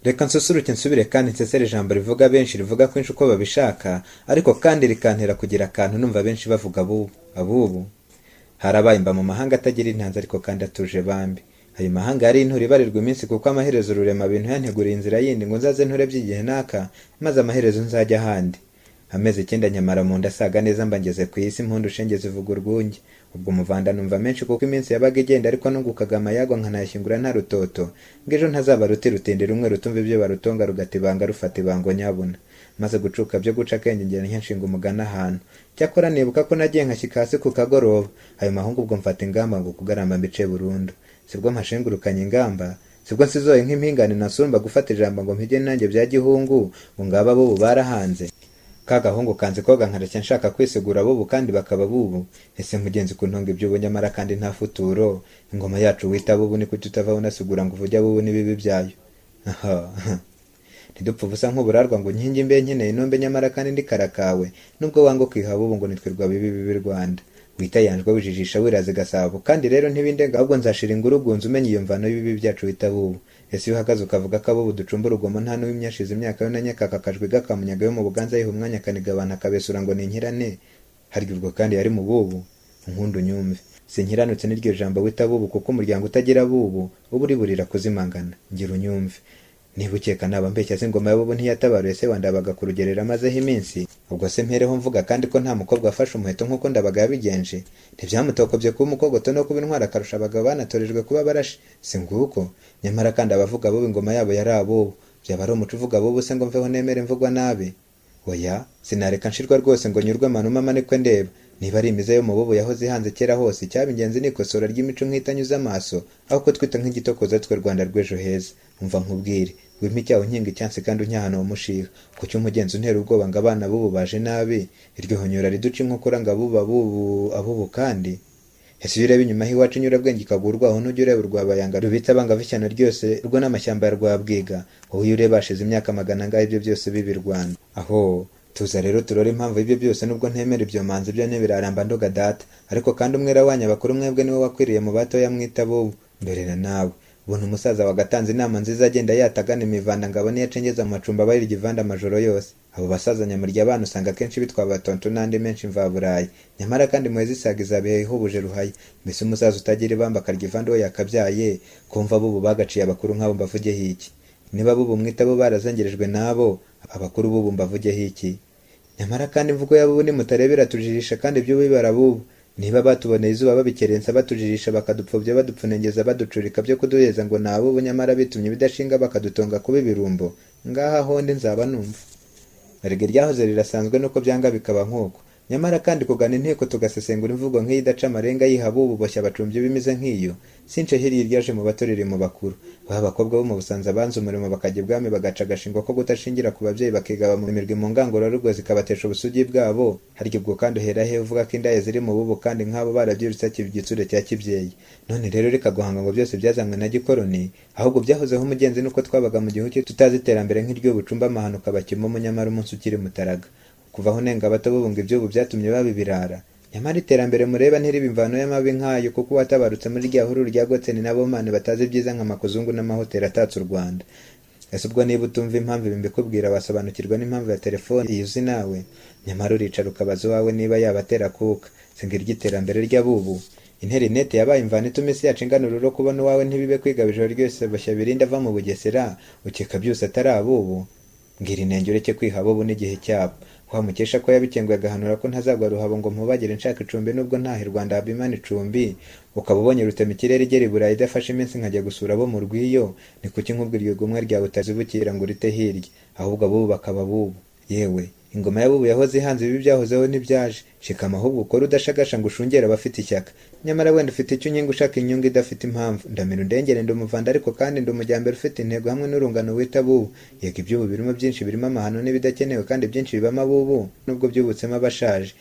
reka nsusuruke nsubire kandi nsesere ijambo rivuga benshi rivuga kwinshi uko babishaka, ariko kandi rikantera kugira akantu numva benshi bavuga abubu. Harabaye mba mu mahanga atagira intanzi ariko kandi atuje bambi. Ayo mahanga yari intura ibarirwa iminsi kuko amaherezo rurema bintu yanteguriye inzira yindi ngo nzaze nture by'igihe naka, maze amaherezo nzajya ahandi. Amezi 9 nyamara mu nda asaga neza mba ngeze ku isi, impundu shenge zivuga urwunge. Ubwo umuvanda numva menshi kuko iminsi yabaga igenda, ariko nungukaga amayago nkanayashyingura nta rutoto, ngejo ntazaba rutindi rumwe rutumva ibyo barutonga rugatibanga rufata ibango nyabuna. Maze gucuka byo guca akenge ngera nshinga umugana ahantu. Cyakora nibuka ko nagiye nkashyika hasi ku kagoroba. Ayo mahungu ubwo mfata ingamba ngo kugaramba mbice burundu. Sibwo mpashengurukanye ingamba, sibwo nsizoye nk'impingane nasumba gufata ijambo ngo mpige nanjye bya gihungu, ngo ngaba bo barahanze. Kagahungu kanze koga nkarashya nshaka kwisigura bubu kandi bakaba bubu. Ese mugenzi kuntonga iby'ubu nyamara kandi nta futuro, ingoma yacu wita bubu ni kuki utavaho unasigura ngo uvujya bubu n'ibibi byayo. Ntidupfa ubusa nk'uburarwa ngo nkingi mbe nkeneye nombe nyamara kandi ndi karakawe, nubwo wanga kwiha bubu ngo nitwirwa bibi Rwanda. Wita yanjwe wijijisha wiraze Gasabo, kandi rero ntibindenga ahubwo nzashira ingurugunzu umenye iyo mvano y'ibibi byacu wita bubu. Ese iyo uhagaze ukavuga ko abubu ducumba urugomo nta n'uw'imyashize imyaka yo nanyaka akajwi gakamunyaga yo mu Buganza yiha umwanya akaniga abantu akabesura ngo ninkirane. Harya urwo kandi yari mu bubu? Nkundu nyumve, sinkiranutse n'iryo jambo wita bubu kuko umuryango utagira bubu uba uri burira kuzimangana. Ngira unyumve, niba ukeka naba mbeshya se ingoma y'abubu ntiyatabaruye se wandabaga kurugerera amazeho iminsi, ubwo se mpereho mvuga kandi ko nta mukobwa wafashe umuheto nk'uko ndabaga yabigenje. Ntibyamutokobye kuba umukogoto no kuba intwara akarusha abagabo banatorejwe kuba barashi, si nguko. Nyamara kandi abavuga bubu ingoma yabo yari abubu. Byaba ari umuco uvuga bubu se ngo mveho nemere mvugwa nabi? Oya, sinareka nshirwa rwose ngo nyurwe manuma manikwe ndeba. Niba ari imize yo mu bubu yahoze ihanze kera hose, cyaba ingenzi n'ikosora ry'imico nk'itanyuze amaso, aho ko twita nk'igitokoza twe Rwanda rw'ejo heza. Umva nkubwire, wimpa icyaho nkinga icyansi kandi unyahana umushiha. Kuki umugenzi untera ubwoba ngo abana bubu baje nabi, iryo honyora riduca inkokora ngo abubu kandi. Ese iyo ureba inyuma h'iwacu nyurabwenge ikagurwaho ntujya ureba urwabayanga rubitse abangavu ishyano ryose rwo n'amashyamba ya Rwabwiga. Wowe iyo ureba hashize imyaka magana angahe ibyo byose bibi Rwanda. Aho tuza rero turore impamvu y'ibyo byose, nubwo ntemera ibyo manzi byo ntibiraramba ndoga data, ariko kandi umwera wanyu bakuru mwebwe niwe wakwiriye mu batoya mwita bubu. Ndorera nawe ubona umusaza wagatanze inama nziza agenda yatagana imivanda ngo abone yacengeza mu macumbi aba yirya ivanda amajoro yose. Abo basaza nyamurya abana usanga kenshi bitwa batonto n'andi menshi mvaburayi, nyamara kandi muheza isaga izabihe ihubuje ruhaye. Mbese umusaza utagira ibamba akarya ivanda we yakabyaye, kumva bubu bagaciye abakuru nk'abo mbavugeho iki? Niba bubu mwita bo barazengerejwe nabo, abakuru bubu mbavugeho iki? Nyamara kandi imvugo y'abubu nimutarebera tujirisha kandi ibyo bibara bubu. Niba batuboneye izuba babikerensa batujirisha bakadupfobya badupfunengeza baducurika byo kuduheza ngo nabo ubu nyamara bitumye bidashinga bakadutonga kuba ibirumbo, ngaha honde nzaba numva. Erega ryahoze rirasanzwe nuko byanga bikaba nk'uko. Nyamara kandi kugana inteko tugasesengura imvugo nk'iyi idaca amarenga yiha bubu boshya abacumbyi bimize nk'iyo, since hiriye iryaje mu bato riri mu bakuru. Ba bakobwa bo mu Busanza banze umurimo bakajya ibwami bagaca agashingo ko gutashingira ku babyeyi bakigaba mu mirwi mu ngangurarugo zikabatesha ubusugi bwabo. Harya ubwo kandi uhera he uvuga ko indaye ziri mu bubu kandi nk'abo barabyirutse igitsure cya kibyeyi? None rero reka guhanga ngo byose byazanywe na gikoroni, ahubwo byahozeho umugenzi nuko twabaga mu gihugu tutazi iterambere nk'iryo bucumba amahanuka bakimomo nyamara umunsi ukiri mutaraga. Kuvaho nenga bato bubunga ibyubu byatumye babibirara. Nyamara iterambere mureba ntiriba imvano y'amabi nk'ayo, kuko watabarutse muri rya hururu rya Gotseni nabo mane batazi byiza nk'amakuzungu n'amahoteli atatse u Rwanda. Ese ubwo niba utumva impamvu ibi mbikubwira wasobanukirwa n'impamvu ya telefone iyi uzi nawe? Nyamara uricara ukabaza uwawe niba yabatera kuka. Singira iry'iterambere ry'abubu. Interineti yabaye imvano ituma isi yacu ingana ururo, kubona uwawe ntibibe kwiga ijoro ryose bashya birinda ava mu Bugesera, ukeka byose atari abubu. Mbwira inenge ureke kwiha bubu n'igihe cyabo. Wamukesha ko yabikenguye agahanura ko ntazagwa ruhabo ngo mpubagire nshaka icumbi nubwo ntahe Rwanda habimana icumbi, ukaba ubonye rutema ikirere igera i Burayi idafashe iminsi nkajya gusura abo mu rwiyo. Ni kuki nkubwira iryo gumwe ryawe utazibukira ngo urite hirya, ahubwo abubu bakaba bubu? Yewe ingoma y'abubu yahoze ihanze ibi byahozeho ntibyaje. Shikama ahubwo ukora udashagasha ngo ushungere abafite ishyaka. Nyamara wenda ufite icyo unyinga ushaka inyungu idafite impamvu. Ndamira undengere ndi umuvanda ariko kandi ndi umujyambere ufite intego hamwe n'urungano wita bubu. Yego ibyubu birimo byinshi, birimo amahano n'ibidakenewe kandi byinshi bibamo abubu nubwo byubutsemo abashaje.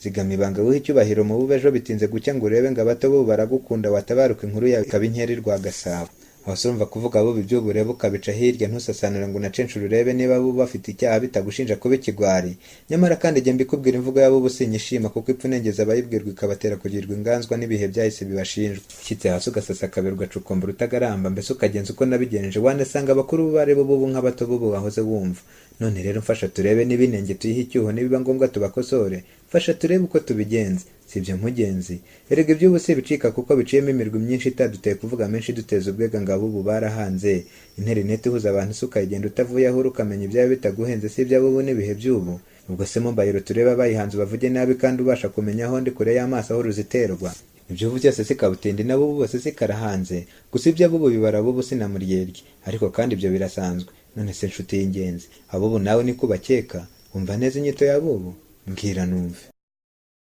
Zigama ibanga wiha icyubahiro mu bubu ejo bitinze gucya ngo urebe ngo abato bubu baragukunda watabaruka inkuru yawe ikaba inkeri rwa Gasabo. Abasore umva kuvuga abo iby'ubu urebe ukabica hirya ntusasanire ngo unacenshura urebe niba bo bafite icyaha bitagushinja kuba ikigwari. Nyamara kandi jye mbikubwira imvugo yabo ubu sinyishima kuko ipfa inengeza abayibwirwa ikabatera kugirwa inganzwa n'ibihe byahise bibashinjwa. Ushyitse hasi ugasasa akabiri ugacukumbura utagaramba, mbese ukagenza uko nabigenje, wanasanga abakuru bari bo bubu nk'abato bubu wahoze wumva. None rero mfasha turebe niba inenge tuyihe icyuho, nibiba ngombwa tubakosore. Fasha turebe uko tubigenza. Si ibyo mugenzi, erega iby'ubu si bicika kuko biciyemo imirwi myinshi itaduteye kuvuga menshi duteza ubwega ngo abubu barahanze. Interineti ihuza abantu se ukayigenda utavuye aho uri ukamenya ibyawe bitaguhenze, si iby'abubu n'ibihe by'ubu. Ubwo se mobile turebe abayihanze bavuge nabi kandi ubasha kumenya aho ndi kure y'amaso aho ruziterwa. Iby'ubu byose si kabutindi n'abubu bose si karahanze, gusa iby'abubu bibara abubu sinamuryerye, ariko kandi ibyo birasanzwe. None se nshuti y'ingenzi, abubu nawe niko ubakeka? Umva neza inyito y'abubu? Mbwira numve.